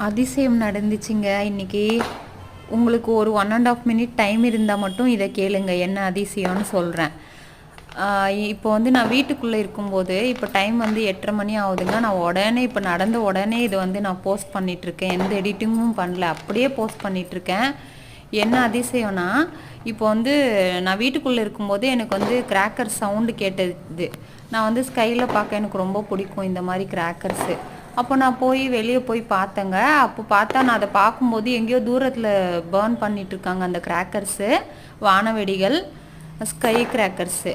அதிசயம் நடந்துச்சுங்க இன்னைக்கு. உங்களுக்கு ஒரு 1½ மினிட் டைம் இருந்தால் மட்டும் இதை கேளுங்க, என்ன அதிசயம்னு சொல்கிறேன். இப்போ வந்து நான் வீட்டுக்குள்ளே இருக்கும்போது, இப்போ டைம் வந்து 8:30 மணி ஆகுதுங்க. நான் உடனே இப்போ நடந்த உடனே இதை வந்து நான் போஸ்ட் பண்ணிகிட்ருக்கேன். எந்த எடிட்டிங்கும் பண்ணல, அப்படியே போஸ்ட் பண்ணிகிட்ருக்கேன். என்ன அதிசயம்னா, இப்போ வந்து நான் வீட்டுக்குள்ளே இருக்கும்போது எனக்கு வந்து கிராக்கர் சவுண்டு கேட்டது. நான் வந்து ஸ்கையில் பார்க்க எனக்கு ரொம்ப பிடிக்கும் இந்த மாதிரி கிராக்கர்ஸு. அப்போ நான் போய் வெளியே போய் பார்த்தேங்க. அப்போ பார்த்தா நான் அதை பார்க்கும்போது எங்கேயோ தூரத்தில் பேர்ன் பண்ணிகிட்ருக்காங்க அந்த கிராக்கர்ஸு, வானவெடிகள், ஸ்கை கிராக்கர்ஸு.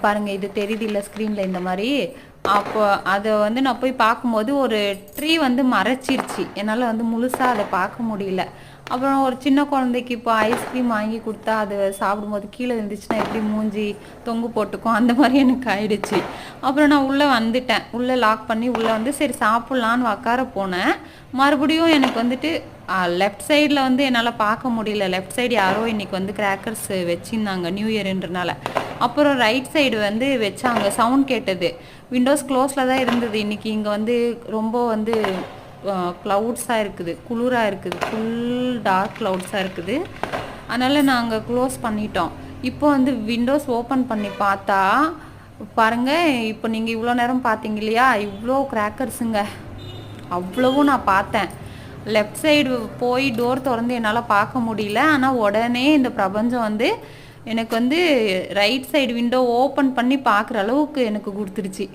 பாருங்கள், இது தெரியுது இல்லை ஸ்க்ரீனில் இந்த மாதிரி. அப்போ அதை வந்து நான் போய் பார்க்கும்போது ஒரு ட்ரீ வந்து மறைச்சிருச்சு, என்னால் வந்து முழுசாக அதை பார்க்க முடியல. அப்புறம் ஒரு சின்ன குழந்தைக்கு இப்போ ஐஸ்கிரீம் வாங்கி கொடுத்தா அது சாப்பிடும்போது கீழே இருந்துச்சுன்னா எப்படி மூஞ்சி தொங்கு போட்டுக்கும், அந்த மாதிரி எனக்கு ஆயிடுச்சு. அப்புறம் நான் உள்ளே வந்துட்டேன், உள்ளே லாக் பண்ணி உள்ளே வந்து சரி சாப்பிட்லான்னு உட்கார போனேன். மறுபடியும் எனக்கு வந்துட்டு லெஃப்ட் சைடில் வந்து என்னால் பார்க்க முடியல. லெஃப்ட் சைடு யாரோ இன்றைக்கி வந்து கிராக்கர்ஸ் வச்சுருந்தாங்க நியூ இயர்ன்றனால. அப்புறம் ரைட் சைடு வந்து வச்சாங்க, சவுண்ட் கேட்டது. விண்டோஸ் க்ளோஸில் தான் இருந்தது. இன்றைக்கி இங்கே வந்து ரொம்ப வந்து க்ளவுட்ஸாக இருக்குது, குளிராக இருக்குது, ஃபுல் டார்க் க்ளவுட்ஸாக இருக்குது. அதனால் நாங்கள் க்ளோஸ் பண்ணிட்டோம். இப்போ வந்து விண்டோஸ் ஓப்பன் பண்ணி பார்த்தா பாருங்கள், இப்போ நீங்கள் இவ்வளோ நேரம் பார்த்தீங்க இல்லையா, இவ்வளோ கிராக்கர்ஸுங்க, அவ்வளவும் நான் பார்த்தேன். லெஃப்ட் சைடு போய் டோர் திறந்து என்னால் பார்க்க முடியல. ஆனால் உடனே இந்த பிரபஞ்சம் வந்து எனக்கு வந்து ரைட் சைடு விண்டோ ஓப்பன் பண்ணி பார்க்குற அளவுக்கு எனக்கு கொடுத்துருச்சு.